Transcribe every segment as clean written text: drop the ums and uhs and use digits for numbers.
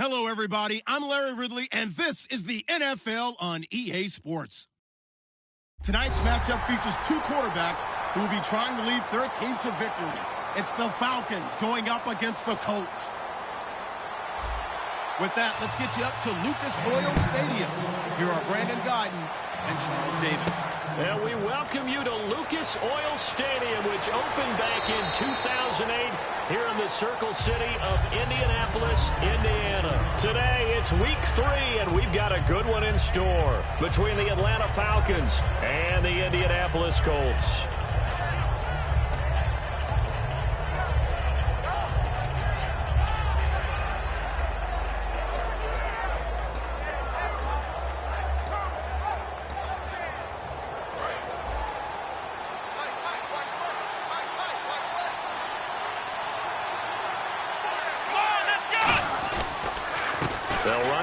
Hello, everybody. I'm Larry Ridley, and this is the NFL on EA Sports. Tonight's matchup features two quarterbacks who will be trying to lead their team to victory. It's the Falcons going up against the Colts. With that, let's get you up to Lucas Oil Stadium. Here are Brandon Gaudin and Charles Davis. And we welcome you to Lucas Oil Stadium, which opened back in 2008 here in the Circle City of Indianapolis, Indiana. Today, it's week 3, and we've got a good one in store between the Atlanta Falcons and the Indianapolis Colts.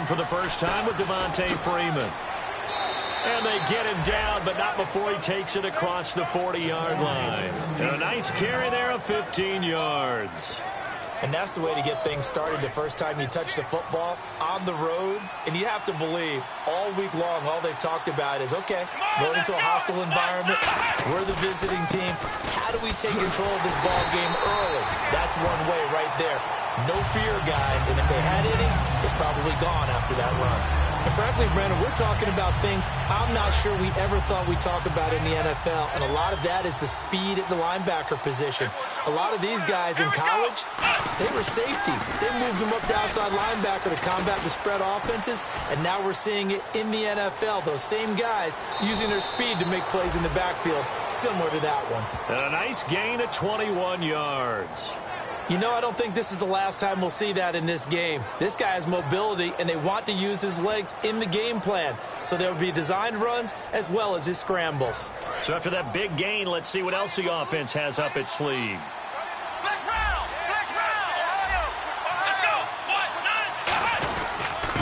For the first time with Devonta Freeman. And they get him down, but not before he takes it across the 40-yard line. And a nice carry there of 15 yards. And that's the way to get things started the first time you touch the football on the road. And you have to believe all week long, all they've talked about is, okay, going into a hostile environment, we're the visiting team. How do we take control of this ball game early? That's one way right there. No fear, guys, and if they had any, it's probably gone after that run. And frankly, Brandon, we're talking about things I'm not sure we ever thought we'd talk about in the NFL, and a lot of that is the speed at the linebacker position. A lot of these guys in college, they were safeties. They moved them up to outside linebacker to combat the spread offenses, and now we're seeing it in the NFL. Those same guys using their speed to make plays in the backfield, similar to that one. And a nice gain of 21 yards. You know, I don't think this is the last time we'll see that in this game. This guy has mobility, and they want to use his legs in the game plan. So there will be designed runs as well as his scrambles. So after that big gain, let's see what else the offense has up its sleeve.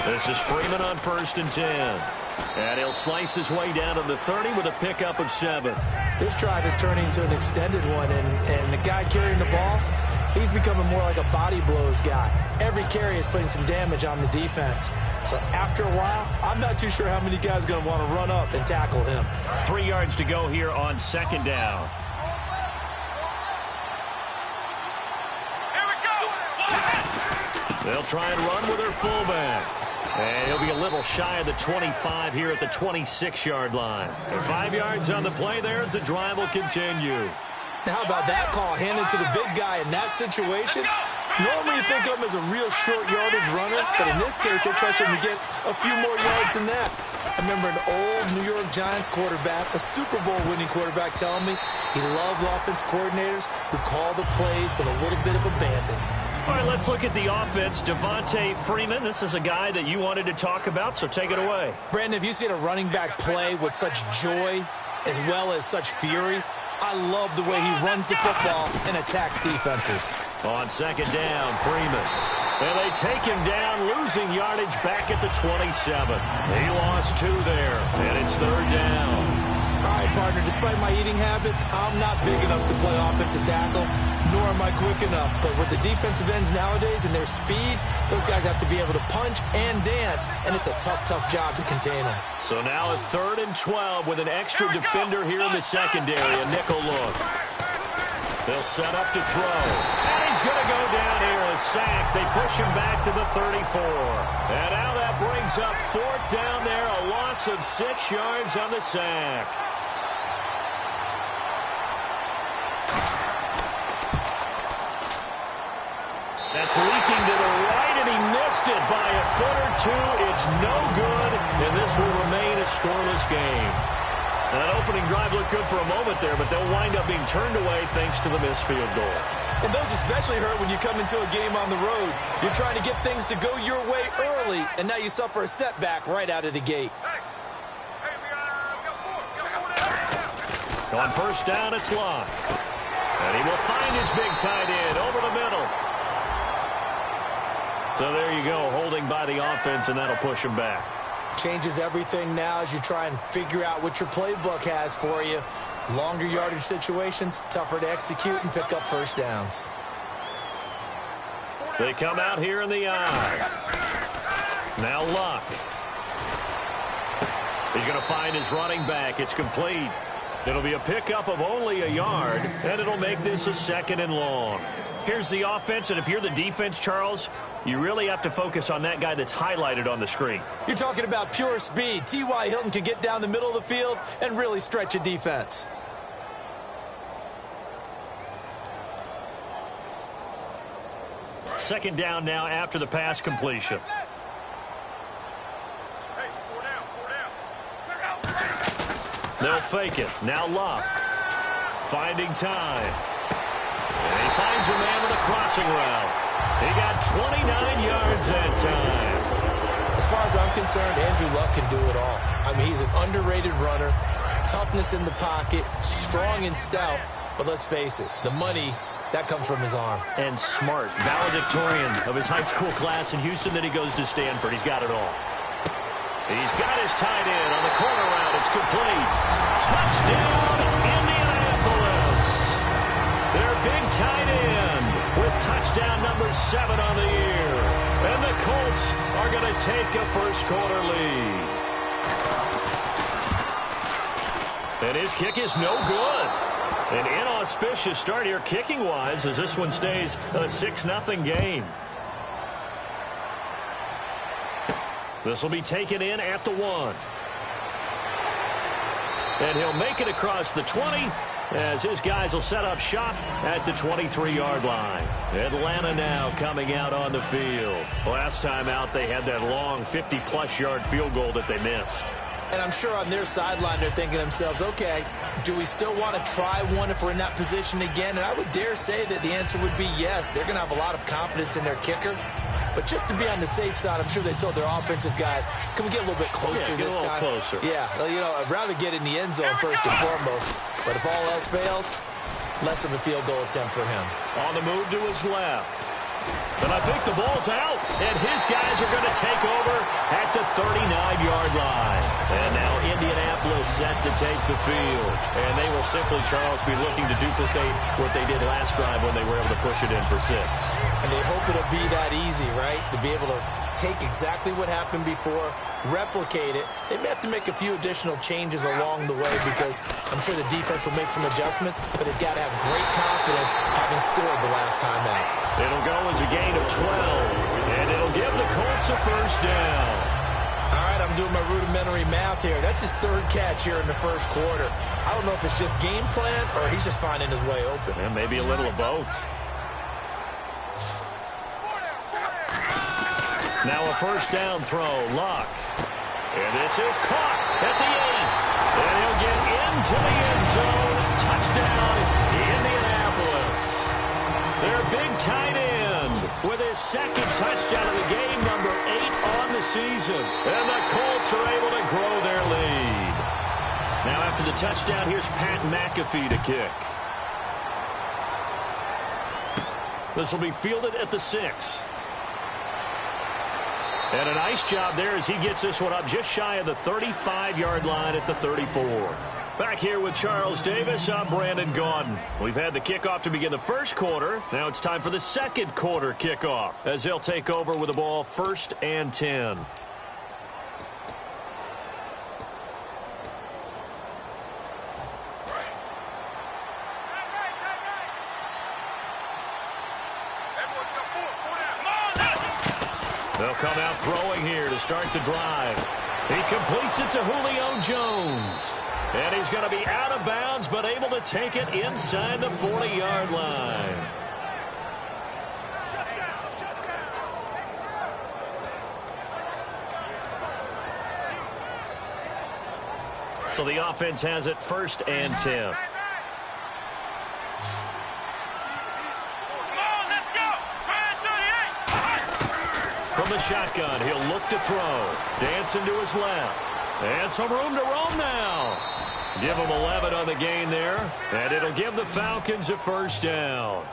This is Freeman on 1st and 10. And he'll slice his way down to the 30 with a pickup of 7. This drive is turning into an extended one, and the guy carrying the ball, he's becoming more like a body blows guy. Every carry is putting some damage on the defense. So after a while, I'm not too sure how many guys are going to want to run up and tackle him. 3 yards to go here on 2nd down. Here we go. They'll try and run with their fullback. And he'll be a little shy of the 25 here at the 26-yard line. 5 yards on the play there as the drive will continue. Now, how about that call handed to the big guy in that situation? Normally you think of him as a real short yardage runner, but in this case they trust him to get a few more yards than that. I remember an old New York Giants quarterback, a Super Bowl winning quarterback, telling me he loves offense coordinators who call the plays with a little bit of abandon. All right, let's look at the offense. Devonta Freeman, this is a guy that you wanted to talk about, so take it away. Brandon, have you seen a running back play with such joy as well as such fury? I love the way he runs the football and attacks defenses. On 2nd down, Freeman. And they take him down, losing yardage back at the 27. He lost 2 there, and it's 3rd down. All right, partner, despite my eating habits, I'm not big enough to play offensive tackle, nor am I quick enough. But with the defensive ends nowadays and their speed, those guys have to be able to punch and dance, and it's a tough, tough job to contain them. So now a 3rd and 12 with an extra defender here in the secondary, a nickel look. They'll set up to throw. And he's going to go down here, a sack. They push him back to the 34. And now that brings up 4th down there, a loss of 6 yards on the sack. That's leaking to the right, and he missed it by a foot or 2. It's no good, and this will remain a scoreless game. That opening drive looked good for a moment there, but they'll wind up being turned away thanks to the missed field goal. And those especially hurt when you come into a game on the road. You're trying to get things to go your way early, and now you suffer a setback right out of the gate. On 1st down, it's Locke. And he will find his big tight end over the middle. So there you go, holding by the offense, and that'll push him back. Changes everything now as you try and figure out what your playbook has for you. Longer yardage situations, tougher to execute and pick up 1st downs. They come out here in the eye. Now Luck. He's going to find his running back. It's complete. It'll be a pickup of only a yard, and it'll make this a 2nd and long. Here's the offense, and if you're the defense, Charles, you really have to focus on that guy that's highlighted on the screen. You're talking about pure speed. T.Y. Hilton can get down the middle of the field and really stretch a defense. Second down now after the pass completion. They'll fake it. Now Luck. Finding time. And he finds a man with a crossing route. He got 29 yards that time. As far as I'm concerned, Andrew Luck can do it all. I mean, he's an underrated runner. Toughness in the pocket. Strong and stout. But let's face it, the money, that comes from his arm. And smart. Valedictorian of his high school class in Houston. Then he goes to Stanford. He's got it all. He's got his tight end on the corner route. It's complete. Touchdown, Indianapolis. Their big tight end with touchdown number 7 on the year. And the Colts are going to take a first-quarter lead. And his kick is no good. An inauspicious start here kicking-wise as this one stays a 6-0 game. This will be taken in at the 1. And he'll make it across the 20 as his guys will set up shop at the 23-yard line. Atlanta now coming out on the field. Last time out, they had that long 50-plus yard field goal that they missed. And I'm sure on their sideline they're thinking to themselves, okay, do we still want to try one if we're in that position again? And I would dare say that the answer would be yes. They're going to have a lot of confidence in their kicker. But just to be on the safe side, I'm sure they told their offensive guys, can we get a little bit closer this time? Closer. Yeah, you know, I'd rather get in the end zone first and foremost. But if all else fails, less of a field goal attempt for him. On the move to his left. And I think the ball's out. And his guys are going to take over at the 39-yard line. And now Indianapolis set to take the field. And they will simply, Charles, be looking to duplicate what they did last drive when they were able to push it in for 6. And they hope it'll be that easy, right? To be able to take exactly what happened before, replicate it. They may have to make a few additional changes along the way because I'm sure the defense will make some adjustments, but they've got to have great confidence having scored the last time out. It'll go as a gain of 12, and it'll give the Colts a first down. All right, I'm doing my rudimentary math here. That's his 3rd catch here in the first quarter. I don't know if it's just game plan or he's just finding his way open. And maybe a little of both. Now a first down throw, Luck. And this is caught at the 8. And he'll get into the end zone. Touchdown, Indianapolis. Their big tight end with his 2nd touchdown of the game, number 8 on the season. And the Colts are able to grow their lead. Now after the touchdown, here's Pat McAfee to kick. This will be fielded at the 6. And a nice job there as he gets this one up just shy of the 35-yard line at the 34. Back here with Charles Davis, I'm Brandon Gaudin. We've had the kickoff to begin the first quarter. Now it's time for the second quarter kickoff as they'll take over with the ball 1st and 10. They'll come out throwing here to start the drive. He completes it to Julio Jones. And he's going to be out of bounds, but able to take it inside the 40-yard line. So the offense has it 1st and 10. From the shotgun, he'll look to throw. Dancing to his left. And some room to roam now. Give him 11 on the gain there. And it'll give the Falcons a first down.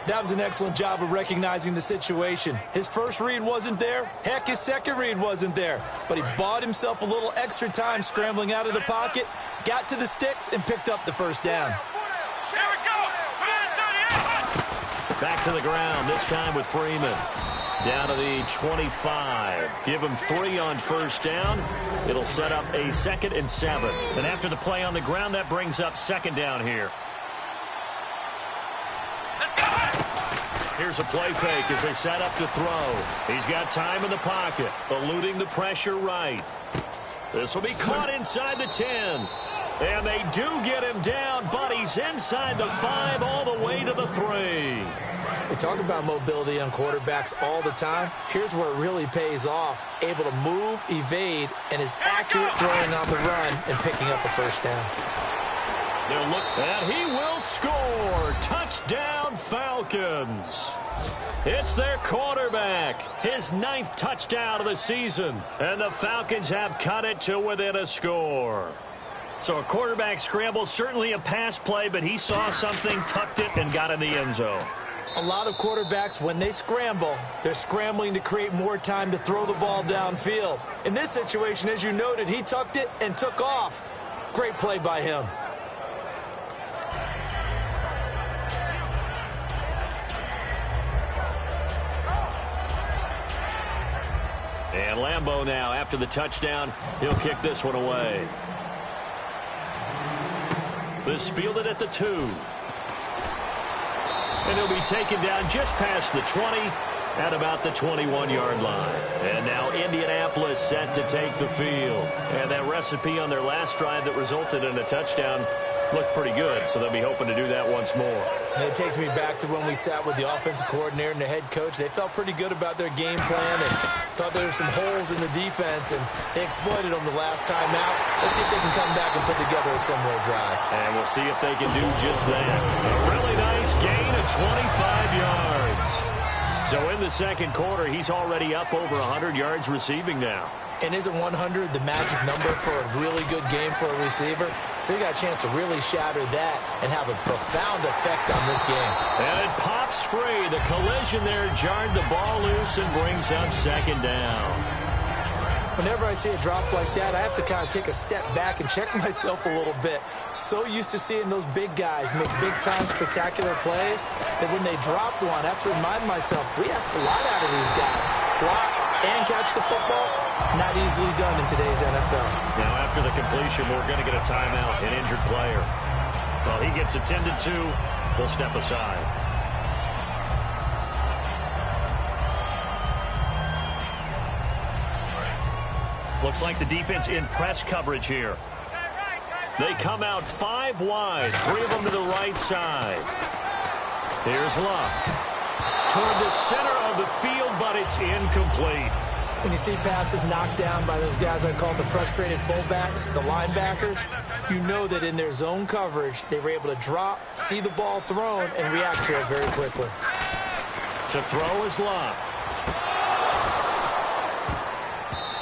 That was an excellent job of recognizing the situation. His first read wasn't there. Heck, his second read wasn't there. But he bought himself a little extra time scrambling out of the pocket, got to the sticks, and picked up the first down. Back to the ground, this time with Freeman. Down to the 25. Give him 3 on first down. It'll set up a 2nd and 7. And after the play on the ground, that brings up 2nd down here. Here's a play fake as they set up to throw. He's got time in the pocket, eluding the pressure right. This will be caught inside the 10. And they do get him down, but he's inside the 5 all the way to the 3. They talk about mobility on quarterbacks all the time. Here's where it really pays off. Able to move, evade, and is accurate throwing on the run and picking up a first down. They'll look, and he will score. Touchdown, Falcons. It's their quarterback, his 9th touchdown of the season, and the Falcons have cut it to within a score. So a quarterback scramble, certainly a pass play, but he saw something, tucked it, and got in the end zone. A lot of quarterbacks, when they scramble, they're scrambling to create more time to throw the ball downfield. In this situation, as you noted, he tucked it and took off. Great play by him. And Lambeau now, after the touchdown, he'll kick this one away. This fielded at the 2. And he'll be taken down just past the 20 at about the 21-yard line. And now Indianapolis set to take the field. And that recipe on their last drive that resulted in a touchdown looked pretty good, so they'll be hoping to do that once more. And it takes me back to when we sat with the offensive coordinator and the head coach. They felt pretty good about their game plan and thought there were some holes in the defense, and they exploited them the last time out. Let's see if they can come back and put together a similar drive. And we'll see if they can do just that. A really nice gain of 25 yards. So in the second quarter, he's already up over 100 yards receiving now. And isn't 100 the magic number for a really good game for a receiver? So he got a chance to really shatter that and have a profound effect on this game. And it pops free. The collision there jarred the ball loose and brings up 2nd down. Whenever I see a drop like that, I have to kind of take a step back and check myself a little bit. So used to seeing those big guys make big-time spectacular plays that when they drop one, I have to remind myself, we ask a lot out of these guys. Block and catch the football, not easily done in today's NFL. Now, after the completion, we're going to get a timeout, an injured player. Well, he gets attended to. We'll step aside. Looks like the defense in press coverage here. They come out 5 wide, 3 of them to the right side. Here's Luck. Toward the center of the field, but it's incomplete. When you see passes knocked down by those guys I call the frustrated fullbacks, the linebackers, you know that in their zone coverage, they were able to drop, see the ball thrown, and react to it very quickly. To throw is Luck.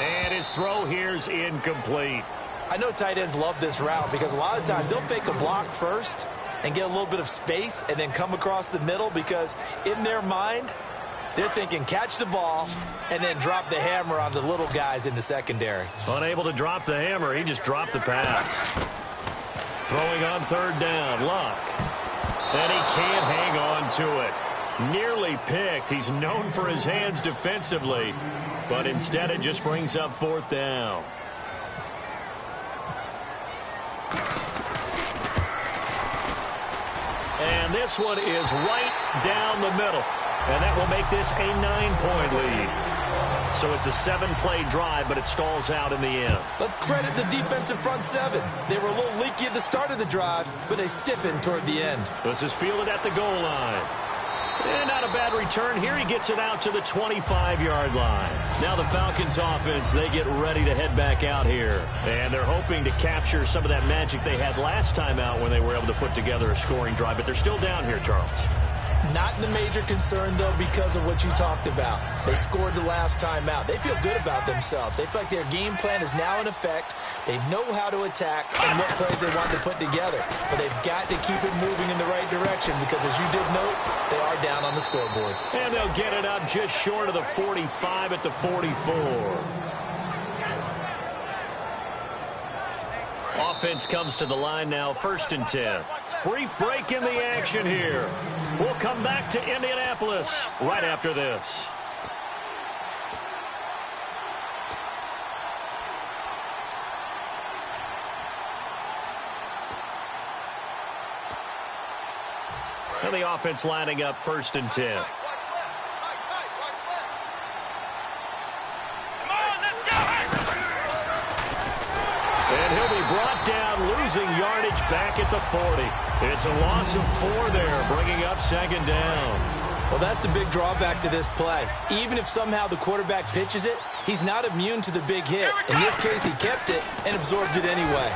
And his throw here's incomplete. I know tight ends love this route because a lot of times they'll fake a block first and get a little bit of space and then come across the middle because in their mind, they're thinking catch the ball and then drop the hammer on the little guys in the secondary. Unable to drop the hammer, he just dropped the pass. Throwing on 3rd down, Luck. And he can't hang on to it. Nearly picked. He's known for his hands defensively, but instead it just brings up 4th down. And this one is right down the middle. And that will make this a 9-point lead. So it's a 7-play drive, but it stalls out in the end. Let's credit the defensive front 7. They were a little leaky at the start of the drive, but they stiffened toward the end. This is fielded at the goal line. And not a bad return. Here he gets it out to the 25-yard line. Now the Falcons offense, they get ready to head back out here. And they're hoping to capture some of that magic they had last time out when they were able to put together a scoring drive. But they're still down here, Charles. Not the major concern, though, because of what you talked about. They scored the last time out. They feel good about themselves. They feel like their game plan is now in effect. They know how to attack and what plays they want to put together. But they've got to keep it moving in the right direction because, as you did note, they are down on the scoreboard. And they'll get it up just short of the 45 at the 44. Offense comes to the line now, 1st and 10. Brief break in the action here. We'll come back to Indianapolis right after this. And the offense lining up 1st and 10. And he'll be brought down, losing yardage back at the 40. It's a loss of 4 there, bringing up 2nd down. Well, that's the big drawback to this play. Even if somehow the quarterback pitches it, he's not immune to the big hit. In this case, he kept it and absorbed it anyway.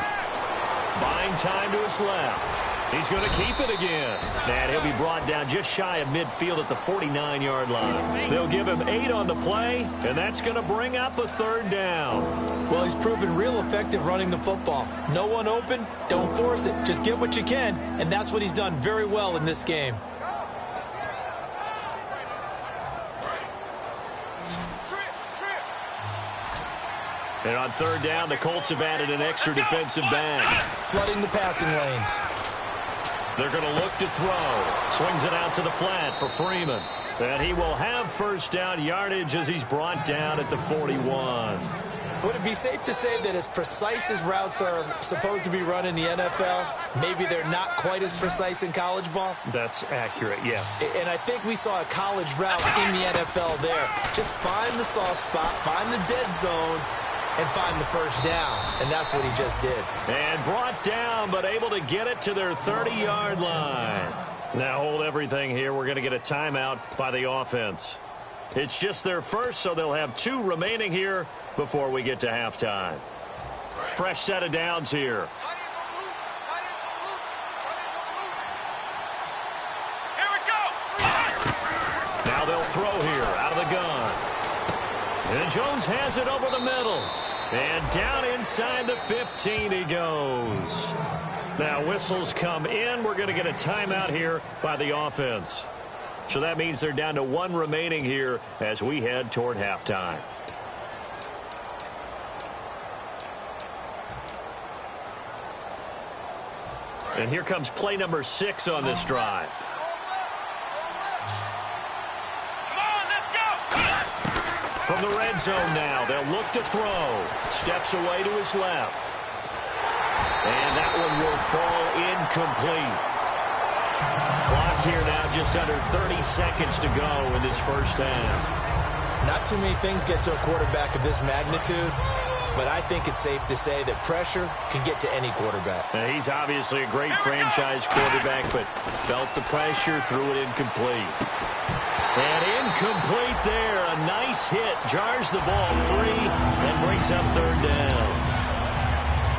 Buying time to his left. He's going to keep it again. And he'll be brought down just shy of midfield at the 49-yard line. They'll give him 8 on the play, and that's going to bring up a 3rd down. Well, he's proven real effective running the football. No one open, don't force it. Just get what you can, and that's what he's done very well in this game. And on 3rd down, the Colts have added an extra defensive back. Flooding the passing lanes. They're going to look to throw. Swings it out to the flat for Freeman. And he will have 1st down yardage as he's brought down at the 41. Would it be safe to say that as precise as routes are supposed to be run in the NFL, maybe they're not quite as precise in college ball? That's accurate, yeah. And I think we saw a college route in the NFL there. Just find the soft spot, find the dead zone, and find the 1st down. And that's what he just did. And brought down, but able to get it to their 30-yard line. Now hold everything here. We're going to get a timeout by the offense. It's just their first, so they'll have 2 remaining here before we get to halftime. Fresh set of downs here. Here we go. Now they'll throw here out of the gun. And Jones has it over the middle. And down inside the 15 he goes. Now whistles come in. We're going to get a timeout here by the offense. So that means they're down to 1 remaining here as we head toward halftime. And here comes play number 6 on this drive. From the red zone now, they'll look to throw. Steps away to his left. And that one will fall incomplete. Clock here now just under 30 seconds to go in this 1st half. Not too many things get to a quarterback of this magnitude, but I think it's safe to say that pressure can get to any quarterback. He's obviously a great franchise quarterback, but felt the pressure, threw it incomplete. And incomplete there. A nice hit. Jars the ball free and brings up 3rd down.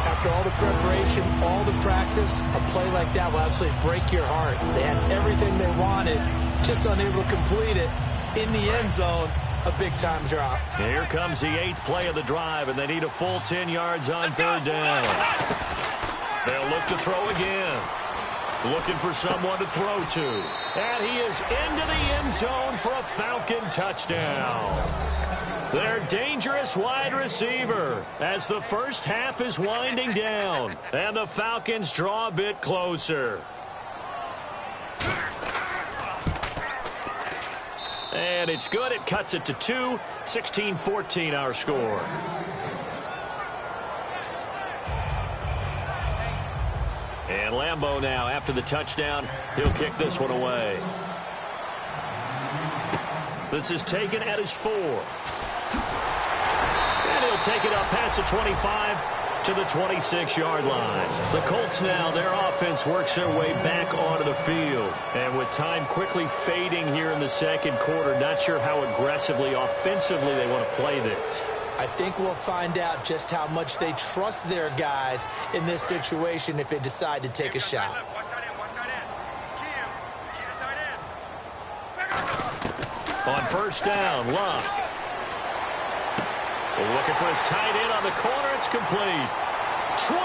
After all the preparation, all the practice, a play like that will absolutely break your heart. They had everything they wanted, just unable to complete it. In the end zone, a big-time drop. And here comes the 8th play of the drive, and they need a full 10 yards on 3rd down. They'll look to throw again. Looking for someone to throw to. And he is into the end zone for a Falcon touchdown. Their dangerous wide receiver as the 1st half is winding down. And the Falcons draw a bit closer. And it's good. It cuts it to 2. 16-14 our score. And Lambeau now, after the touchdown, he'll kick this one away. This is taken at his 4. And he'll take it up past the 25 to the 26-yard line. The Colts now, their offense works their way back onto the field. And with time quickly fading here in the 2nd quarter, not sure how aggressively, offensively they want to play this. I think we'll find out just how much they trust their guys in this situation if they decide to take a shot. On 1st down, Luck. Looking for his tight end on the corner. It's complete. 20.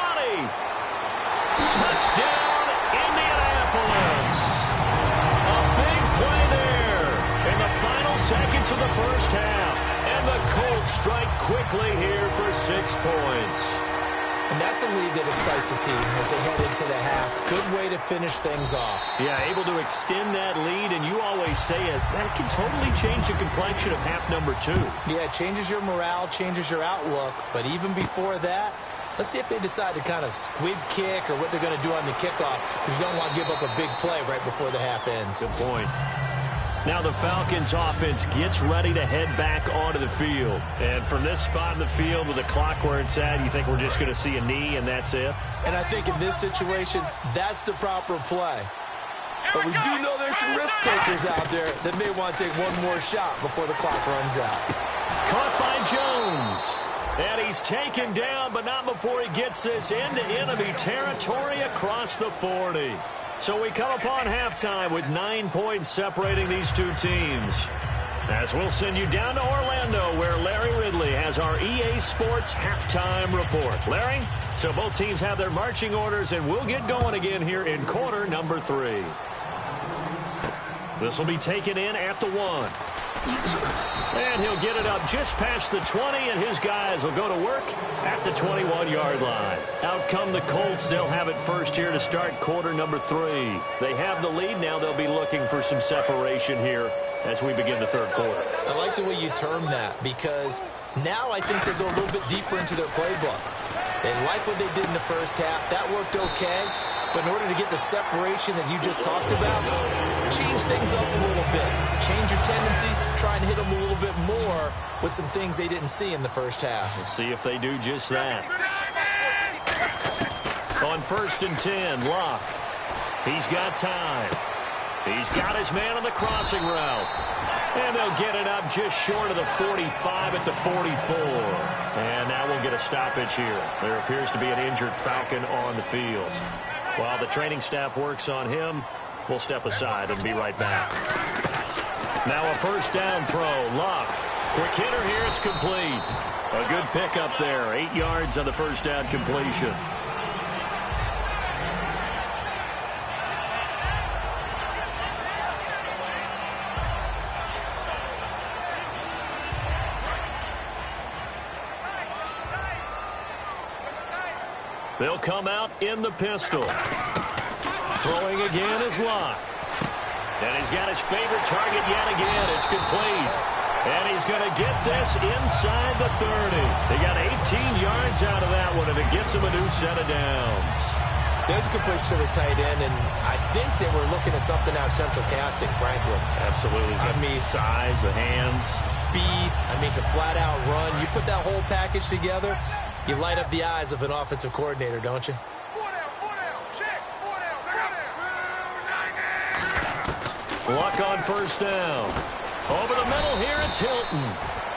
Touchdown, Indianapolis. A big play there in the final seconds of the 1st half. And the Colts strike quickly here for 6 points. And that's a lead that excites a team as they head into the half. Good way to finish things off. Yeah, able to extend that lead, and you always say it, that can totally change the complexion of half number 2. Yeah, it changes your morale, changes your outlook, but even before that, Let's see if they decide to kind of squib kick or what they're going to do on the kickoff, because you don't want to give up a big play right before the half ends. Good point. Now the Falcons offense gets ready to head back onto the field. And from this spot in the field with the clock where it's at, you think we're just going to see a knee and that's it? And I think in this situation, that's the proper play. But we do know there's some risk takers out there that may want to take one more shot before the clock runs out. Caught by Jones. And he's taken down, but not before he gets this into enemy territory across the 40. So we come upon halftime with 9 points separating these two teams. As we'll send you down to Orlando, where Larry Ridley has our EA Sports halftime report. Larry, so both teams have their marching orders, and we'll get going again here in quarter number 3. This will be taken in at the 1. And he'll get it up just past the 20, and his guys will go to work at the 21-yard line. Out come the Colts. They'll have it first here to start quarter number 3. They have the lead. Now they'll be looking for some separation here as we begin the third quarter. I like the way you term that, because now I think they go a little bit deeper into their playbook. They like what they did in the first half. That worked okay. But in order to get the separation that you just talked about, change things up a little bit. Change your tendencies, try and hit them a little bit more with some things they didn't see in the first half. We'll see if they do just that. On 1st and 10, Locke. He's got time. He's got his man on the crossing route. And they'll get it up just short of the 45 at the 44. And now we'll get a stoppage here. There appears to be an injured Falcon on the field. While the training staff works on him, we'll step aside and be right back. Now a first down throw. Locke. Quick hitter here. It's complete. A good pickup there. 8 yards on the first down completion. They'll come out in the pistol. Throwing again is Locke. And he's got his favorite target yet again. It's complete. And he's going to get this inside the 30. They got 18 yards out of that one, and it gets him a new set of downs. There's a completion to the tight end, and I think they were looking at something out central casting, frankly. Absolutely. I mean, size, the hands. Speed. I mean, can flat out run. You put that whole package together, you light up the eyes of an offensive coordinator, don't you? Luck on first down. Over the middle here, it's Hilton.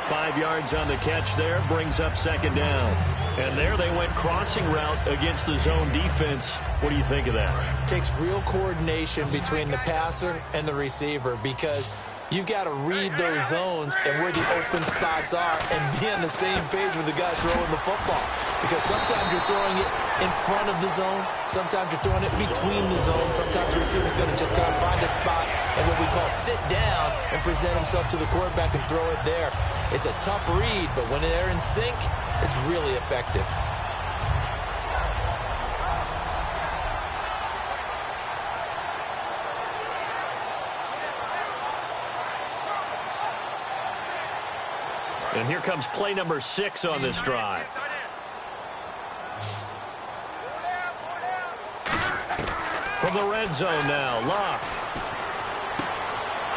5 yards on the catch there, brings up second down. And there they went crossing route against the zone defense. What do you think of that? Takes real coordination between the passer and the receiver, because you've got to read those zones and where the open spots are and be on the same page with the guy throwing the football. Because sometimes you're throwing it in front of the zone. Sometimes you're throwing it between the zones. Sometimes the receiver's going to just kind of find a spot and what we call sit down and present himself to the quarterback and throw it there. It's a tough read, but when they're in sync, it's really effective. And here comes play number 6 on this drive. From the red zone now, Locke.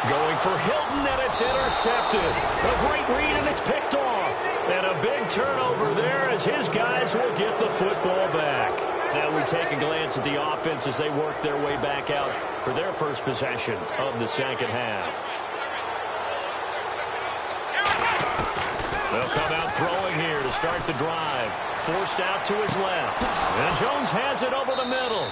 Going for Hilton, and it's intercepted. A great read, and it's picked off. And a big turnover there as his guys will get the football back. Now we take a glance at the offense as they work their way back out for their first possession of the second half. They'll come out throwing here to start the drive. Forced out to his left. And Jones has it over the middle.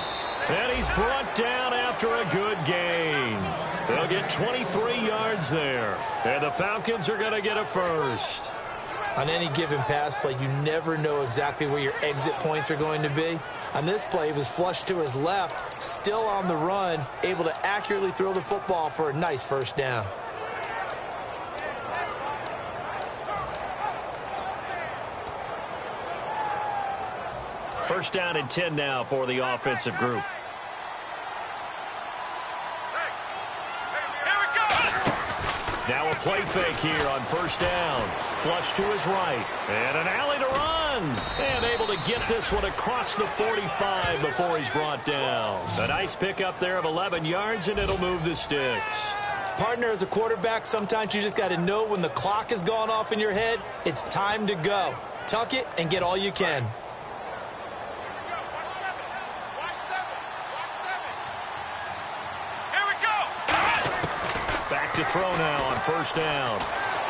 And he's brought down after a good gain. They'll get 23 yards there. And the Falcons are going to get a first. On any given pass play, you never know exactly where your exit points are going to be. On this play, he was flushed to his left, still on the run, able to accurately throw the football for a nice first down. First down and 10 now for the offensive group. Now a play fake here on first down. Flush to his right. And an alley to run. And able to get this one across the 45 before he's brought down. A nice pickup there of 11 yards, and it'll move the sticks. Partner, as a quarterback, sometimes you just got to know when the clock has gone off in your head, it's time to go. Tuck it and get all you can. Back to throw now on first down.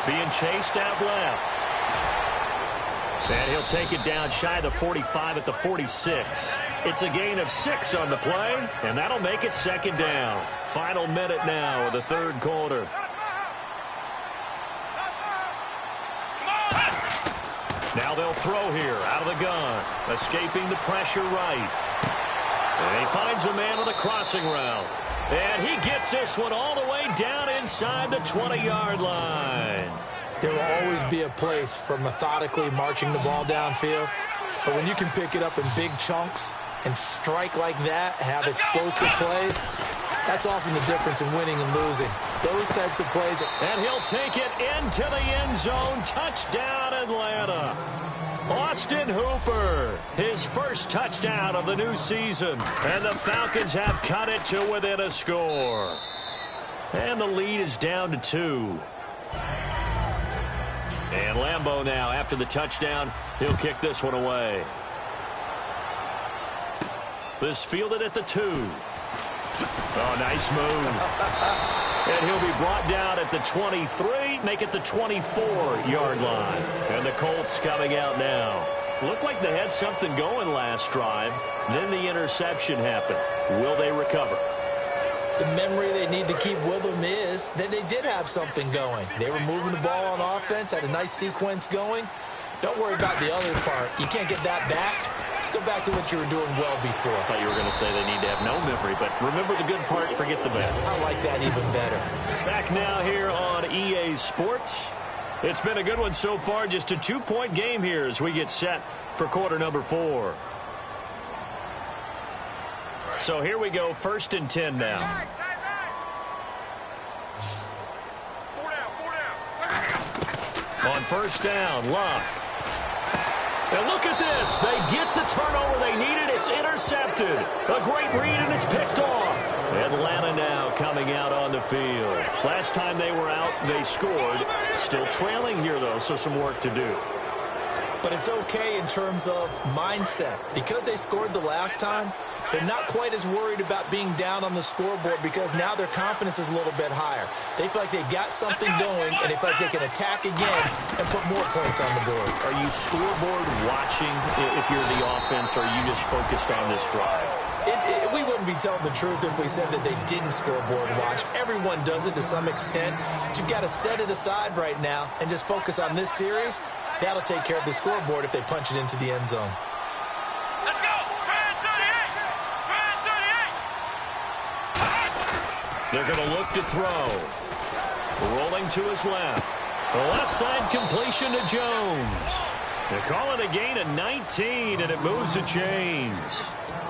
Being chased out left. And he'll take it down shy of the 45 at the 46. It's a gain of 6 on the play, and that'll make it second down. Final minute now of the third quarter. Now they'll throw here out of the gun. Escaping the pressure right. And he finds a man on a crossing route. And he gets this one all the way down inside the 20-yard line. There will always be a place for methodically marching the ball downfield. But when you can pick it up in big chunks and strike like that, have explosive plays, that's often the difference in winning and losing. Those types of plays. And he'll take it into the end zone. Touchdown, Atlanta. Austin Hooper, his first touchdown of the new season. And the Falcons have cut it to within a score. And the lead is down to 2. And Lambeau now, after the touchdown, he'll kick this one away. This fielded at the 2. Oh, nice move. And he'll be brought down at the 23, make it the 24-yard line. And the Colts coming out now. Looked like they had something going last drive. Then the interception happened. Will they recover? The memory they need to keep with them is that they did have something going. They were moving the ball on offense, had a nice sequence going. Don't worry about the other part. You can't get that back. Let's go back to what you were doing well before. I thought you were going to say they need to have no memory, but remember the good part, forget the bad. I like that even better. Back now here on EA Sports. It's been a good one so far. Just a 2-point game here as we get set for quarter number 4. So here we go, 1st and 10 now. On first down, Luck. And look at this. They get the turnover they needed. It's intercepted. A great read, and it's picked off. Atlanta now coming out on the field. Last time they were out, they scored. Still trailing here, though, so some work to do. But it's okay in terms of mindset. Because they scored the last time, they're not quite as worried about being down on the scoreboard because now their confidence is a little bit higher. They feel like they've got something going, and they feel like they can attack again and put more points on the board. Are you scoreboard watching if you're the offense, or are you just focused on this drive? We wouldn't be telling the truth if we said that they didn't scoreboard watch. Everyone does it to some extent. But you've got to set it aside right now and just focus on this series. That'll take care of the scoreboard if they punch it into the end zone. Let's go! Brand 38! Brand 38! They're going to look to throw. Rolling to his left. The left side completion to Jones. They call it a gain of 19, and it moves the chains.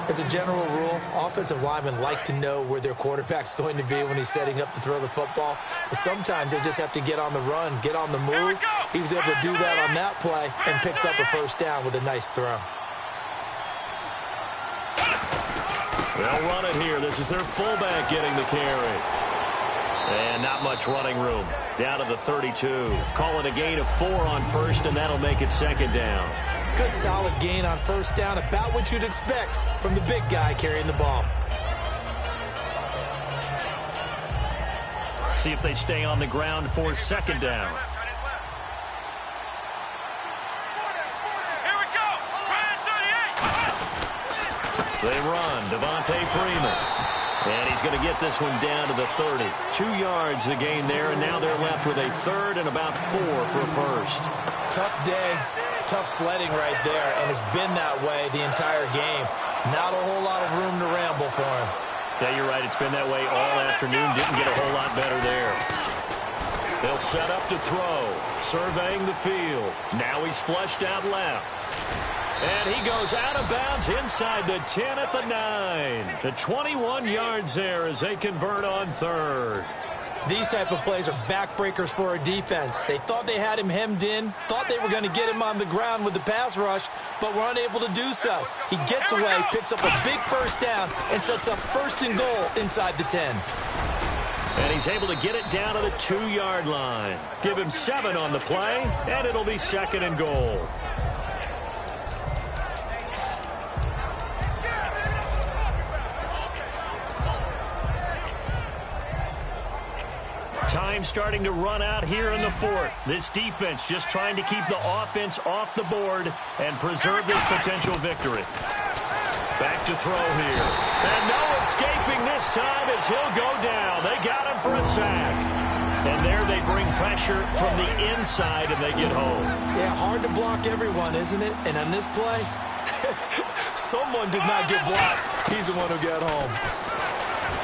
As a general rule, offensive linemen like to know where their quarterback's going to be when he's setting up to throw the football. But sometimes they just have to get on the run, get on the move. He was able to do that on that play and picks up a first down with a nice throw. They'll run it here. This is their fullback getting the carry. And not much running room. Down to the 32. Call it a gain of 4 on first, and that'll make it second down. Good solid gain on first down, about what you'd expect from the big guy carrying the ball. See if they stay on the ground for second down. Here we go! Brand 38! They run. Devontae Freeman. And he's going to get this one down to the 30. 2 yards the gain there, and now they're left with a third and about 4 for first. Tough day. Tough sledding right there, and it's been that way the entire game. Not a whole lot of room to ramble for him. Yeah, you're right. It's been that way all afternoon. Didn't get a whole lot better there. They'll set up to throw. Surveying the field. Now he's flushed out left. And he goes out of bounds inside the 10 at the 9. The 21 yards there as they convert on third. These type of plays are backbreakers for a defense. They thought they had him hemmed in, thought they were going to get him on the ground with the pass rush, but were unable to do so. He gets away, picks up a big first down, and sets up 1st and goal inside the 10. And he's able to get it down to the 2-yard line. Give him 7 on the play, and it'll be 2nd and goal. Time starting to run out here in the 4th. This defense just trying to keep the offense off the board and preserve this potential victory. Back to throw here. And no escaping this time as he'll go down. They got him for a sack. And there they bring pressure from the inside and they get home. Yeah, hard to block everyone, isn't it? And on this play, someone did not get blocked. He's the one who got home.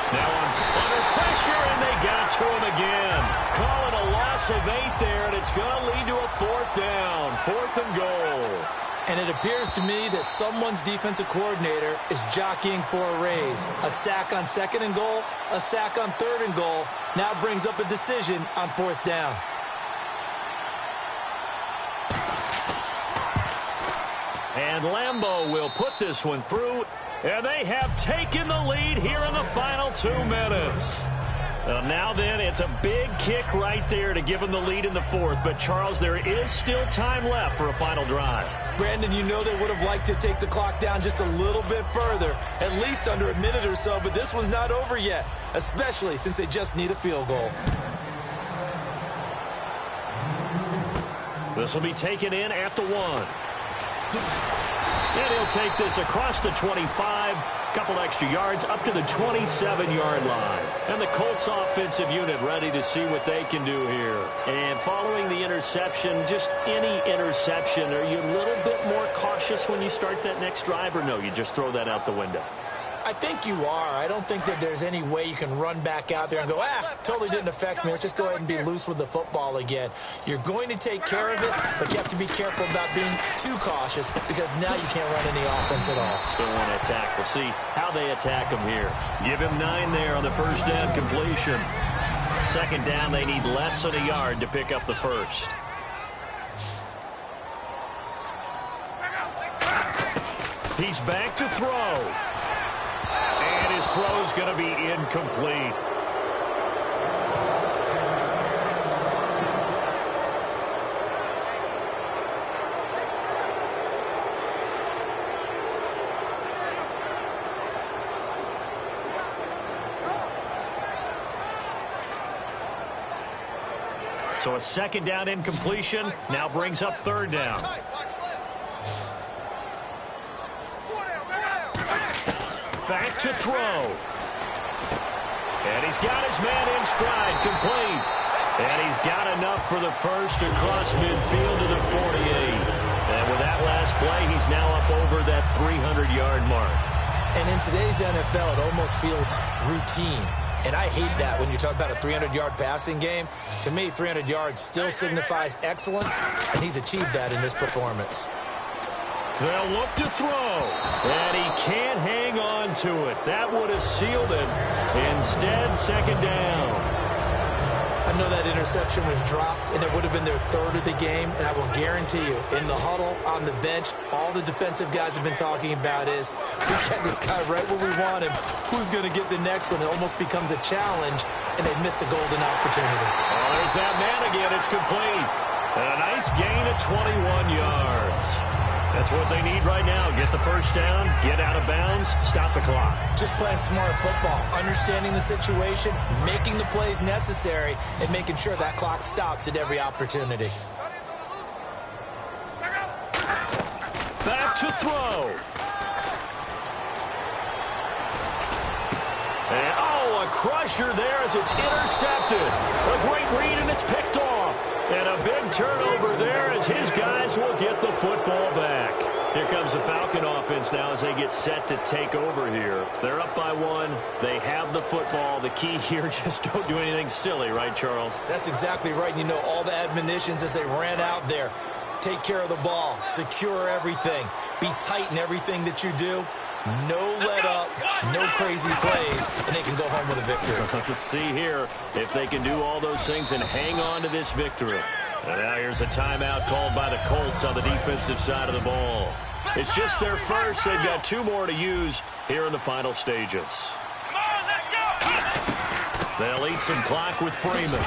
Now under pressure, and they got to him again. Call it a loss of 8 there, and it's going to lead to a 4th down. 4th and goal. And it appears to me that someone's defensive coordinator is jockeying for a raise. A sack on 2nd and goal, a sack on 3rd and goal. Now brings up a decision on 4th down. And Lambeau will put this one through. And they have taken the lead here in the final 2 minutes. Now then, it's a big kick right there to give them the lead in the 4th. But, Charles, there is still time left for a final drive. Brandon, you know they would have liked to take the clock down just a little bit further, at least under a minute or so. But this one's not over yet, especially since they just need a field goal. This will be taken in at the 1. And he'll take this across the 25, couple extra yards up to the 27-yard line. And the Colts offensive unit ready to see what they can do here. And following the interception, just any interception, are you a little bit more cautious when you start that next drive, or no, you just throw that out the window? I think you are. I don't think that there's any way you can run back out there and go, totally didn't affect me. Let's just go ahead and be loose with the football again. You're going to take care of it, but you have to be careful about being too cautious because now you can't run any offense at all. Still want to attack. We'll see how they attack him here. Give him 9 there on the 1st down completion. 2nd down, they need less than a yard to pick up the 1st. He's back to throw. And his throw's going to be incomplete. So a 2nd down incompletion now brings up 3rd down. Back to throw. And he's got his man in stride, complete. And he's got enough for the 1st across midfield to the 48. And with that last play, he's now up over that 300-yard mark. And in today's NFL, it almost feels routine. And I hate that when you talk about a 300-yard passing game. To me, 300 yards still signifies excellence, and he's achieved that in this performance. They'll look to throw, and he can't hang on to it. That would have sealed it. Instead, 2nd down. I know that interception was dropped, and it would have been their 3rd of the game, and I will guarantee you, in the huddle, on the bench, all the defensive guys have been talking about is, we get this guy right where we want him. Who's going to get the next one? It almost becomes a challenge, and they've missed a golden opportunity. Oh, there's that man again. It's complete. And a nice gain of 21 yards. That's what they need right now. Get the 1st down, get out of bounds, stop the clock. Just playing smart football, understanding the situation, making the plays necessary, and making sure that clock stops at every opportunity. Back to throw. And, a crusher there as it's intercepted. A great read, and it's picked off. And a big turnover there as his guys will get the football back. Here comes the Falcon offense now as they get set to take over here. They're up by 1. They have the football. The key here, just don't do anything silly, right, Charles? That's exactly right. You know, all the admonitions as they ran out there. Take care of the ball. Secure everything. Be tight in everything that you do. No let up, no crazy plays, and they can go home with a victory. Let's see here if they can do all those things and hang on to this victory. And now here's a timeout called by the Colts on the defensive side of the ball. It's just their first. They've got 2 more to use here in the final stages. They'll eat some clock with Freeman.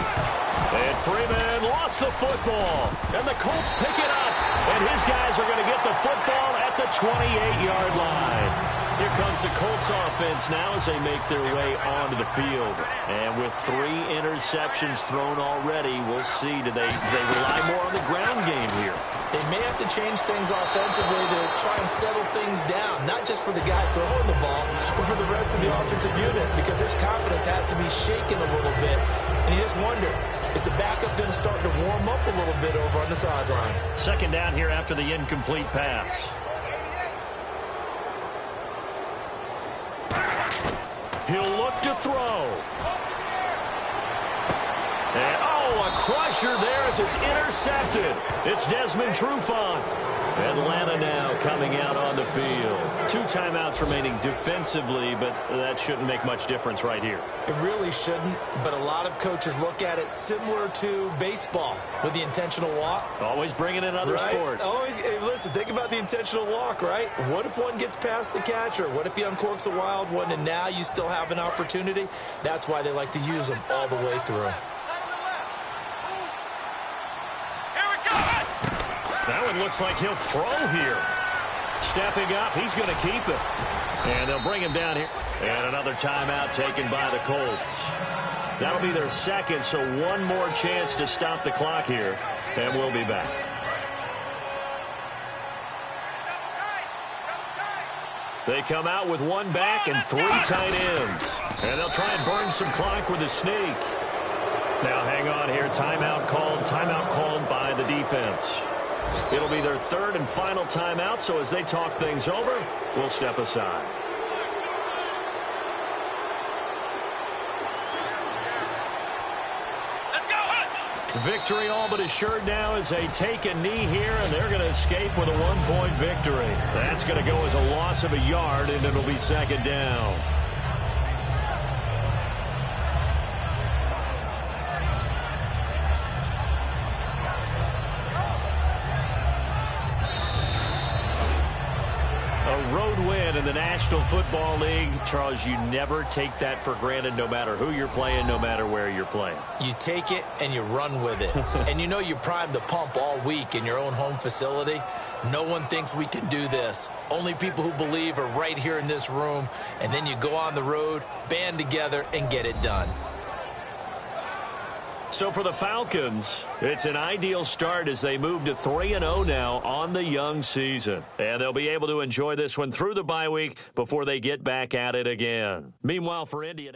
And Freeman lost the football. And the Colts pick it up. And his guys are going to get the football at the 28-yard line. Here comes the Colts offense now as they make their way onto the field. And with 3 interceptions thrown already, we'll see. Do they rely more on the ground game here? They may have to change things offensively to try and settle things down, not just for the guy throwing the ball, but for the rest of the offensive unit, because their confidence has to be shaken a little bit. And you just wonder, is the backup going to start to warm up a little bit over on the sideline? Second down here after the incomplete pass. He'll look to throw. And, a crusher there as it's intercepted. It's Desmond Trufant. Atlanta now coming out on the field. 2 timeouts remaining defensively, but that shouldn't make much difference right here. It really shouldn't, but a lot of coaches look at it similar to baseball with the intentional walk. Always bringing in other sports. Hey, listen, think about the intentional walk, right? What if one gets past the catcher? What if he uncorks a wild one and now you still have an opportunity? That's why they like to use them all the way through. That one looks like he'll throw here. Stepping up, he's going to keep it. And they'll bring him down here. And another timeout taken by the Colts. That'll be their second, so 1 more chance to stop the clock here. And we'll be back. They come out with 1 back and 3 tight ends. And they'll try and burn some clock with a sneak. Now hang on here. Timeout called by the defense. It'll be their 3rd and final timeout, so as they talk things over, we'll step aside. Victory all but assured now as they take a knee here, and they're going to escape with a 1-point victory. That's going to go as a loss of a yard, and it'll be 2nd down. Road win in the National Football League. Charles, you never take that for granted no matter who you're playing, no matter where you're playing. You take it and you run with it. And you know you primed the pump all week in your own home facility. No one thinks we can do this. Only people who believe are right here in this room. And then you go on the road, band together, and get it done. So for the Falcons, it's an ideal start as they move to 3-0 now on the young season. And they'll be able to enjoy this one through the bye week before they get back at it again. Meanwhile, for India...